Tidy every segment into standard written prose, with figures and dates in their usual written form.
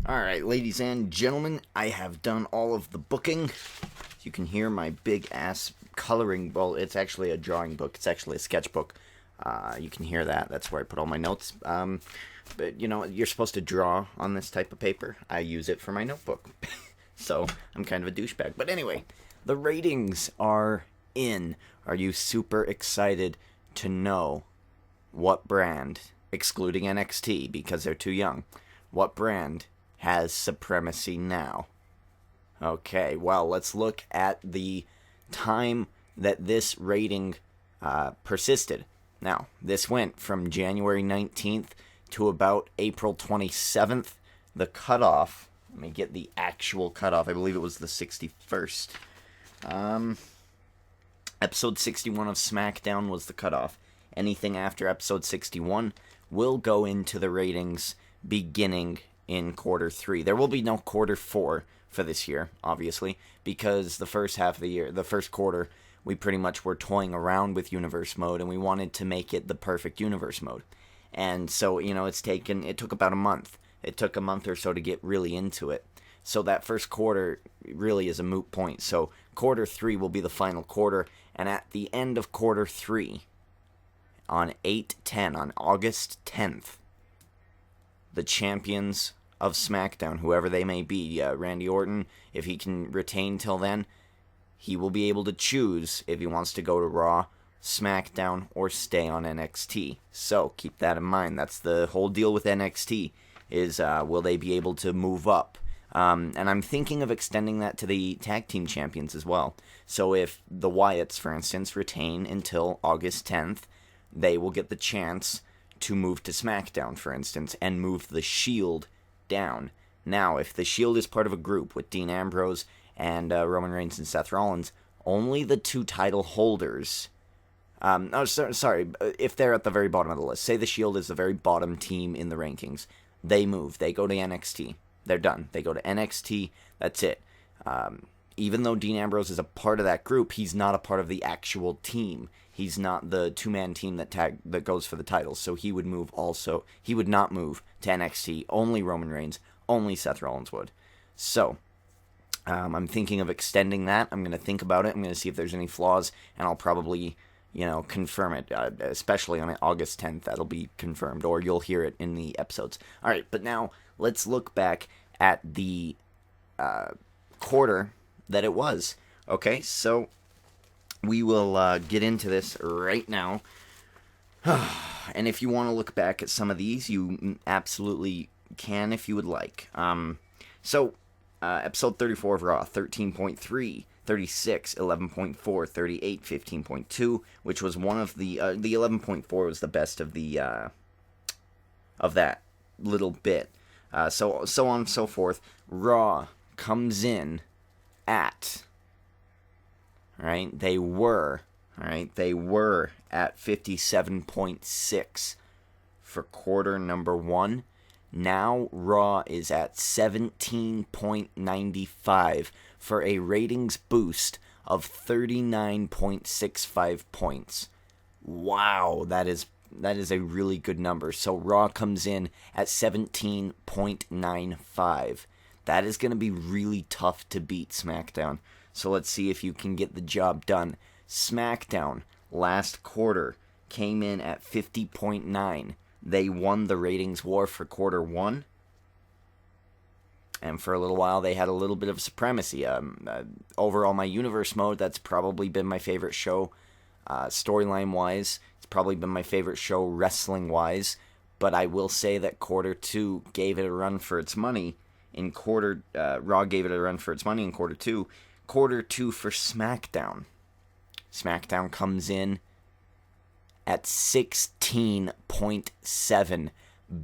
Alright, ladies and gentlemen, I have done all of the booking. You can hear my big ass coloring, well, it's actually a drawing book, it's actually a sketchbook. You can hear that, that's where I put all my notes. But, you know, you're supposed to draw on this type of paper. I use it for my notebook. So, I'm kind of a douchebag. But anyway, the ratings are in. Are you super excited to know what brand, excluding NXT because they're too young, what brand has supremacy now? Okay, well, let's look at the time that this rating persisted. Now, this went from January 19th to about April 27th. The cutoff, let me get the actual cutoff, I believe it was the 61st. Episode 61 of SmackDown was the cutoff. Anything after episode 61 will go into the ratings beginning in quarter 3. There will be no quarter 4 for this year, obviously, because the first half of the year, the first quarter, we pretty much were toying around with universe mode, and we wanted to make it the perfect universe mode. And so, you know, it took about a month. It took a month or so to get really into it. So that first quarter really is a moot point. So quarter 3 will be the final quarter, and at the end of quarter 3, on August 10th, the champions of SmackDown, whoever they may be, Randy Orton, if he can retain till then, he will be able to choose if he wants to go to Raw, SmackDown, or stay on NXT. So keep that in mind. That's the whole deal with NXT, is will they be able to move up? And I'm thinking of extending that to the tag team champions as well. So if the Wyatts, for instance, retain until August 10th, they will get the chance to move to SmackDown, for instance, and move the Shield down. Now, if the Shield is part of a group with Dean Ambrose and Roman Reigns and Seth Rollins, only the 2 title holders... if they're at the very bottom of the list, say the Shield is the very bottom team in the rankings, they move, they go to NXT. They're done. They go to NXT, that's it. Even though Dean Ambrose is a part of that group, he's not a part of the actual team. He's not the 2-man team that goes for the titles, so he would move also. He would not move to NXT. Only Roman Reigns, only Seth Rollins would. So, I'm thinking of extending that. I'm going to think about it. I'm going to see if there's any flaws, and I'll probably, confirm it, especially on August 10th. That'll be confirmed, or you'll hear it in the episodes. All right, but now let's look back at the quarter that it was. Okay, so we will get into this right now. And if you want to look back at some of these, you absolutely can if you would like. Episode 34 of Raw, 13.3, 36, 11.4, 38, 15.2, which was one of the 11.4 was the best of the of that little bit. So on and so forth. Raw comes in at, they were at 57.6 for quarter number 1. Now Raw is at 17.95 for a ratings boost of 39.65 points. Wow, that is a really good number. So Raw comes in at 17.95. That is going to be really tough to beat SmackDown. So let's see if you can get the job done. SmackDown last quarter came in at 50.9. They won the ratings war for quarter 1. And for a little while, they had a little bit of supremacy. Overall, my universe mode, that's probably been my favorite show. Storyline-wise, it's probably been my favorite show wrestling-wise. But I will say that quarter 2 gave it a run for its money. Raw gave it a run for its money in quarter 2. Quarter 2 for SmackDown. SmackDown comes in at 16.7,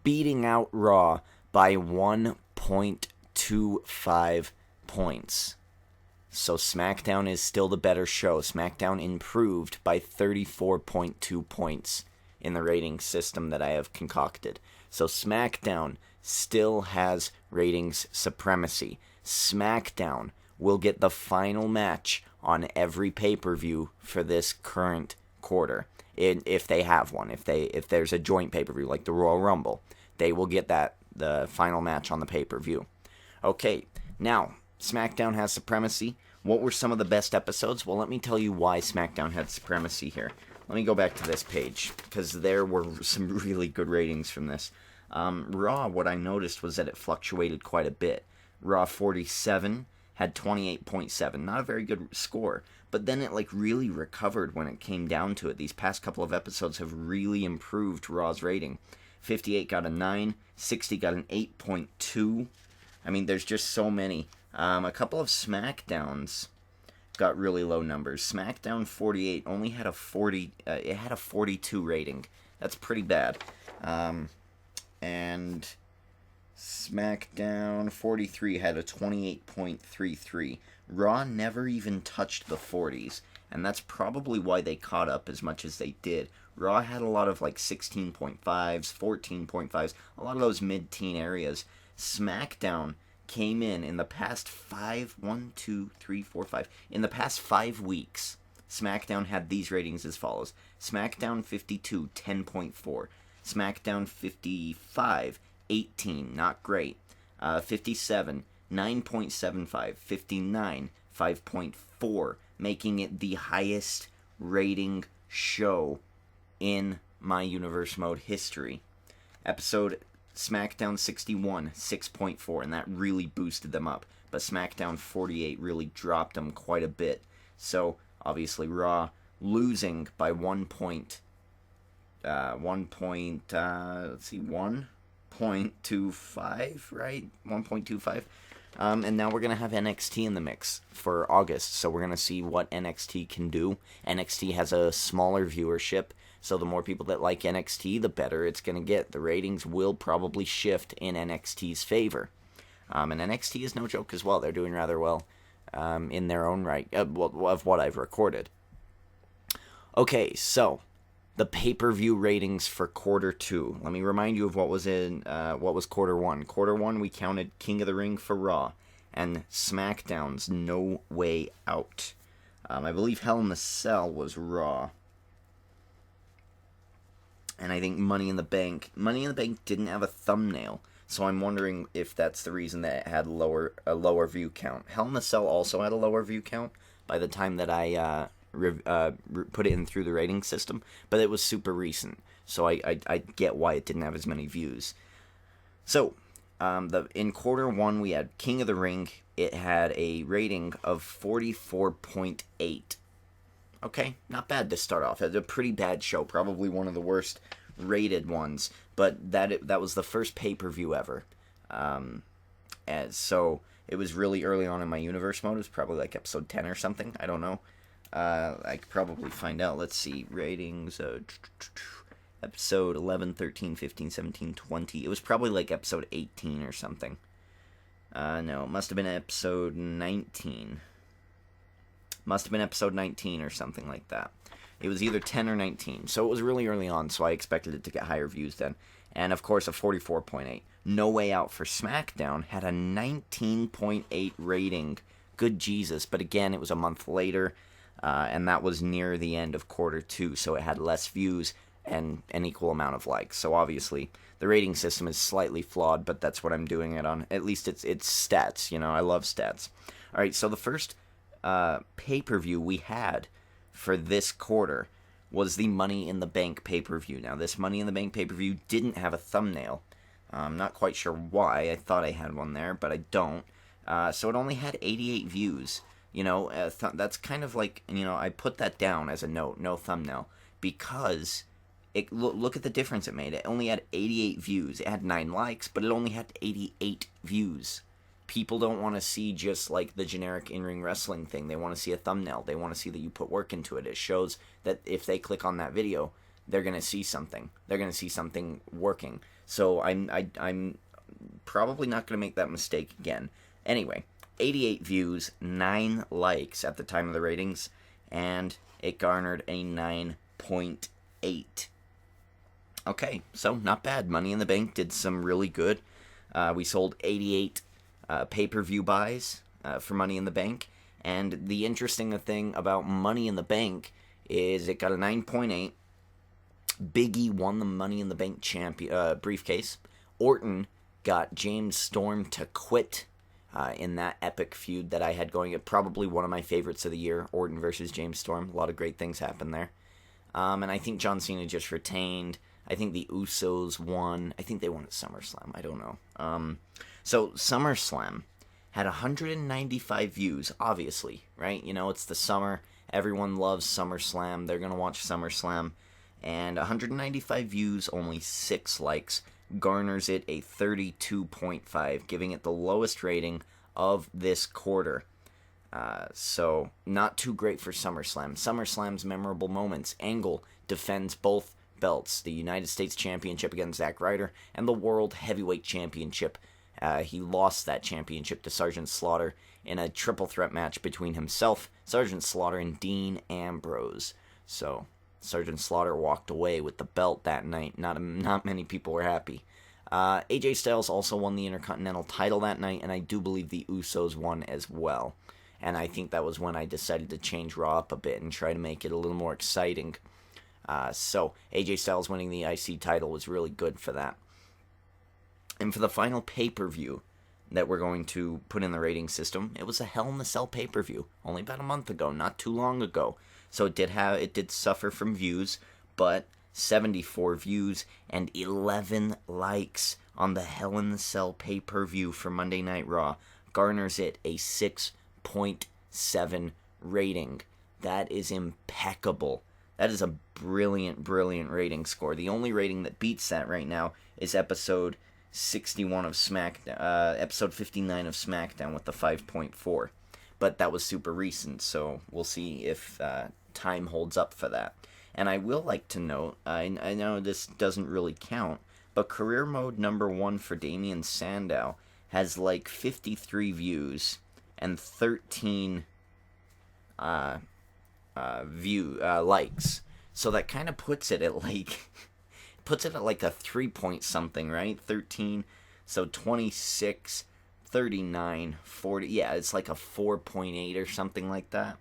beating out Raw by 1.25 points. So SmackDown is still the better show. SmackDown improved by 34.2 points in the rating system that I have concocted. So SmackDown still has ratings supremacy. SmackDown will get the final match on every pay-per-view for this current quarter. If they have one, if there's a joint pay-per-view like the Royal Rumble, they will get that the final match on the pay-per-view. Okay, now, SmackDown has supremacy. What were some of the best episodes? Well, let me tell you why SmackDown had supremacy here. Let me go back to this page, because there were some really good ratings from this. Raw, what I noticed was that it fluctuated quite a bit. Raw 47 had 28.7, not a very good score, but then it really recovered when it came down to it. These past couple of episodes have really improved Raw's rating. 58 got a 9, 60 got an 8.2. I mean, there's just so many. A couple of SmackDowns got really low numbers. SmackDown 48 only had a 42 rating. That's pretty bad. And SmackDown 43 had a 28.33. Raw never even touched the 40s, and that's probably why they caught up as much as they did. Raw had a lot of 16.5s, 14.5s, a lot of those mid-teen areas. SmackDown came in the past 5 weeks, SmackDown had these ratings as follows. SmackDown 52, 10.4. SmackDown 55, 18, not great. 57, 9.75. 59, 5.4, making it the highest rating show in My Universe Mode history. Episode SmackDown 61, 6.4, and that really boosted them up. But SmackDown 48 really dropped them quite a bit. So, obviously, Raw losing by 1.25, right? 1.25. And now we're going to have NXT in the mix for August. So we're going to see what NXT can do. NXT has a smaller viewership. So the more people that like NXT, the better it's going to get. The ratings will probably shift in NXT's favor. And NXT is no joke as well. They're doing rather well in their own right, of what I've recorded. Okay, so the pay-per-view ratings for quarter 2. Let me remind you of what was quarter 1. Quarter 1, we counted King of the Ring for Raw and SmackDown's No Way Out. I believe Hell in the Cell was Raw. And I think Money in the Bank didn't have a thumbnail, so I'm wondering if that's the reason that it had a lower view count. Hell in the Cell also had a lower view count by the time that I put it in through the rating system, but it was super recent, so I get why it didn't have as many views. So, in quarter 1 we had King of the Ring. It had a rating of 44.8. Okay, not bad to start off. It's a pretty bad show, probably one of the worst rated ones, but that was the first pay-per-view ever. So it was really early on in My Universe Mode. It was probably episode 10 or something. I don't know. I could probably find out. Let's see. Ratings. Episode 11, 13, 15, 17, 20. It was probably episode 18 or something. No, it must have been episode 19. Must have been episode 19 or something like that. It was either 10 or 19. So it was really early on, so I expected it to get higher views then. And, of course, a 44.8. No Way Out for SmackDown had a 19.8 rating. Good Jesus. But, again, it was a month later. And that was near the end of quarter 2, so it had less views and an equal amount of likes. So obviously, the rating system is slightly flawed, but that's what I'm doing it on. At least it's stats, I love stats. Alright, so the first pay-per-view we had for this quarter was the Money in the Bank pay-per-view. Now, this Money in the Bank pay-per-view didn't have a thumbnail. I'm not quite sure why. I thought I had one there, but I don't. So it only had 88 views. That's kind of I put that down as a note, no thumbnail, because look at the difference it made. It only had 88 views. It had 9 likes, but it only had 88 views. People don't want to see just the generic in-ring wrestling thing. They want to see a thumbnail. They want to see that you put work into it. It shows that if they click on that video, they're going to see something. They're going to see something working. So I'm probably not going to make that mistake again. Anyway, 88 views, 9 likes at the time of the ratings, and it garnered a 9.8. Okay, so not bad. Money in the Bank did some really good. We sold 88 pay-per-view buys for Money in the Bank, and the interesting thing about Money in the Bank is it got a 9.8. Big E won the Money in the Bank briefcase. Orton got James Storm to quit in that epic feud that I had going. Probably one of my favorites of the year, Orton versus James Storm. A lot of great things happened there. And I think John Cena just retained. I think the Usos won. I think they won at SummerSlam. I don't know. So SummerSlam had 195 views, obviously, right? You know, it's the summer. Everyone loves SummerSlam. They're going to watch SummerSlam. And 195 views, only 6 likes, garners it a 32.5, giving it the lowest rating of this quarter. So, not too great for SummerSlam. SummerSlam's memorable moments. Angle defends both belts, the United States Championship against Zack Ryder, and the World Heavyweight Championship. He lost that championship to Sergeant Slaughter in a triple threat match between himself, Sergeant Slaughter, and Dean Ambrose. So, Sergeant Slaughter walked away with the belt that night. Not many people were happy. AJ Styles also won the Intercontinental title that night, and I do believe the Usos won as well. And I think that was when I decided to change Raw up a bit and try to make it a little more exciting. So AJ Styles winning the IC title was really good for that. And for the final pay-per-view that we're going to put in the rating system, it was a Hell in a Cell pay-per-view, only about a month ago, not too long ago. So it did suffer from views, but 74 views and 11 likes on the Hell in a Cell pay-per-view for Monday Night Raw garners it a 6.7 rating. That is impeccable. That is a brilliant, brilliant rating score. The only rating that beats that right now is episode 61 of episode 59 of SmackDown with the 5.4. But that was super recent, so we'll see if time holds up for that. And I will like to note, I know this doesn't really count, but career mode number 1 for Damien Sandow has like 53 views and 13 likes. So that kind of puts it at like a 3 point something, right? 13, so 26, 39, 40. Yeah, it's like a 4.8 or something like that.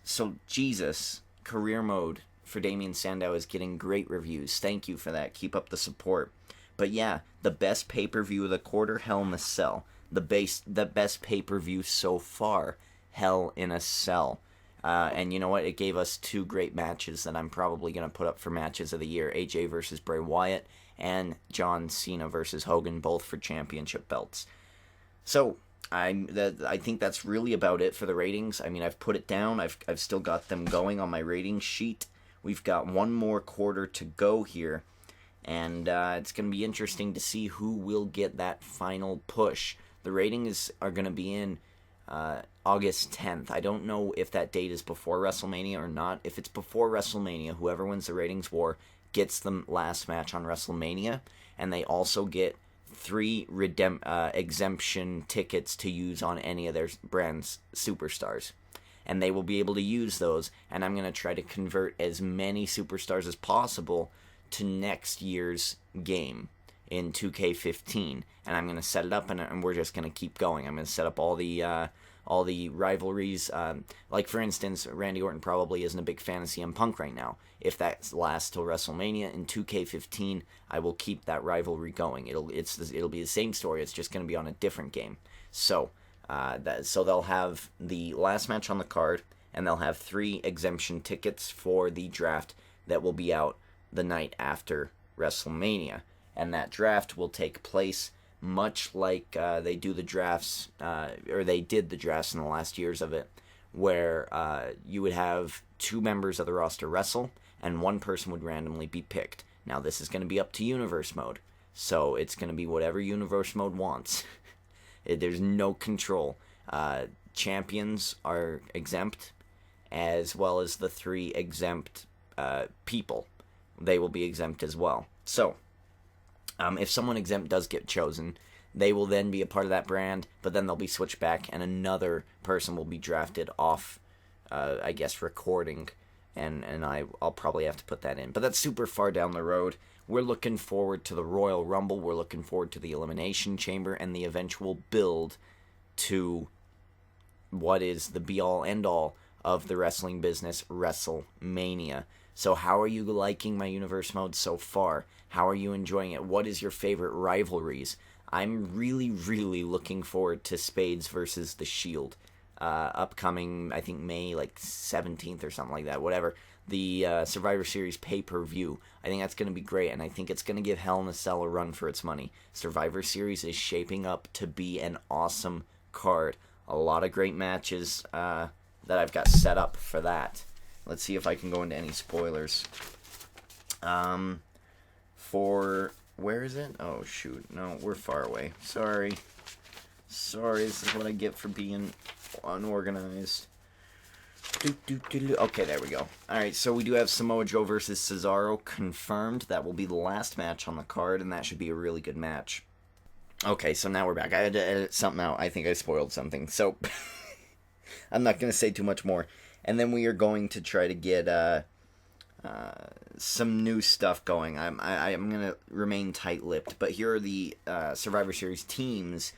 So Jesus, career mode for Damien Sandow is getting great reviews. Thank you for that. Keep up the support. But yeah, the best pay-per-view of the quarter, Hell in a Cell. The best pay-per-view so far, Hell in a Cell. And you know what? It gave us 2 great matches that I'm probably going to put up for matches of the year. AJ versus Bray Wyatt and John Cena versus Hogan, both for championship belts. So, I think that's really about it for the ratings. I mean, I've put it down. I've still got them going on my rating sheet. We've got one more quarter to go here. And it's going to be interesting to see who will get that final push. The ratings are going to be in August 10th. I don't know if that date is before WrestleMania or not. If it's before WrestleMania, whoever wins the ratings war gets the last match on WrestleMania, and they also get 3 exemption tickets to use on any of their brand's superstars. And they will be able to use those, and I'm going to try to convert as many superstars as possible to next year's game in 2K15, and I'm going to set it up, and we're just going to keep going. I'm going to set up all the rivalries. Like, for instance, Randy Orton probably isn't a big fan of CM Punk right now. If that lasts till WrestleMania in 2K15, I will keep that rivalry going. It'll be the same story. It's just going to be on a different game. So they'll have the last match on the card, and they'll have 3 exemption tickets for the draft that will be out the night after WrestleMania. And that draft will take place much like they do the drafts, or they did the drafts in the last years of it, where you would have 2 members of the roster wrestle, and 1 person would randomly be picked. Now, this is going to be up to Universe Mode, so it's going to be whatever Universe Mode wants. There's no control. Champions are exempt, as well as the 3 exempt people. They will be exempt as well. So, if someone exempt does get chosen, they will then be a part of that brand, but then they'll be switched back, and another person will be drafted off, I guess, recording, and I'll probably have to put that in. But that's super far down the road. We're looking forward to the Royal Rumble. We're looking forward to the Elimination Chamber and the eventual build to what is the be-all, end-all of the wrestling business, WrestleMania. So how are you liking my universe mode so far? How are you enjoying it? What is your favorite rivalries? I'm really, really looking forward to Spades versus the Shield. Upcoming, I think May like 17th or something like that, whatever. The Survivor Series pay-per-view. I think that's going to be great, and I think it's going to give Hell in a Cell a run for its money. Survivor Series is shaping up to be an awesome card. A lot of great matches that I've got set up for that. Let's see if I can go into any spoilers. Where is it? Oh, shoot. No, we're far away. Sorry, this is what I get for being unorganized. Okay, there we go. Alright, so we do have Samoa Joe versus Cesaro confirmed. That will be the last match on the card, and that should be a really good match. Okay, so now we're back. I had to edit something out. I think I spoiled something, so I'm not going to say too much more. And then we are going to try to get some new stuff going. I'm going to remain tight-lipped, but here are the Survivor Series teams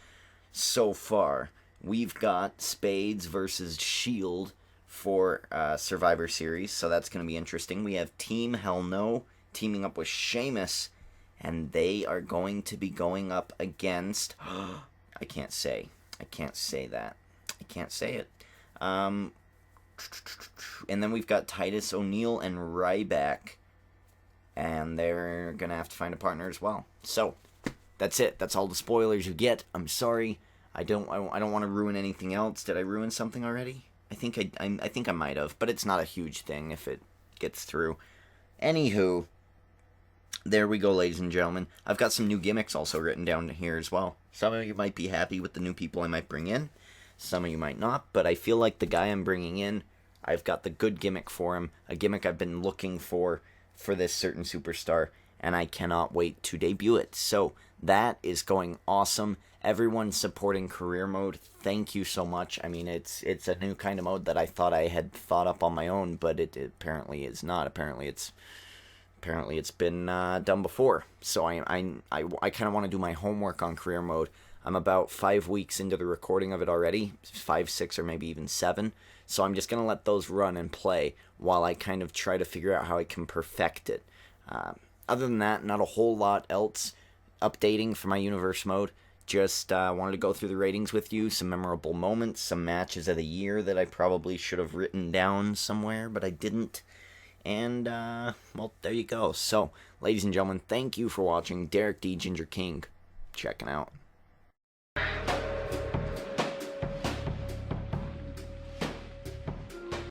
so far. We've got Spades versus Shield for Survivor Series, so that's going to be interesting. We have Team Hell No teaming up with Sheamus, and they are going to be going up against... I can't say that. I can't say it. And then we've got Titus O'Neil and Ryback, and they're going to have to find a partner as well. So, that's it. That's all the spoilers you get. I'm sorry. I don't want to ruin anything else. Did I ruin something already? I think I might have, but it's not a huge thing if it gets through. Anywho, there we go, ladies and gentlemen. I've got some new gimmicks also written down here as well. Some of you might be happy with the new people I might bring in. Some of you might not, but I feel like the guy I'm bringing in, I've got the good gimmick for him, a gimmick I've been looking for this certain superstar, and I cannot wait to debut it. So that is going awesome. Everyone supporting career mode, thank you so much. I mean, it's a new kind of mode that I thought I had thought up on my own, but it apparently is not. Apparently it's been done before. So I kind of want to do my homework on career mode. I'm about 5 weeks into the recording of it already, 5, 6, or maybe even 7. So I'm just going to let those run and play while I kind of try to figure out how I can perfect it. Other than that, not a whole lot else updating for my universe mode. Just wanted to go through the ratings with you, some memorable moments, some matches of the year that I probably should have written down somewhere, but I didn't. And, well, there you go. So, ladies and gentlemen, thank you for watching. Derek D. Ginger King, checking out.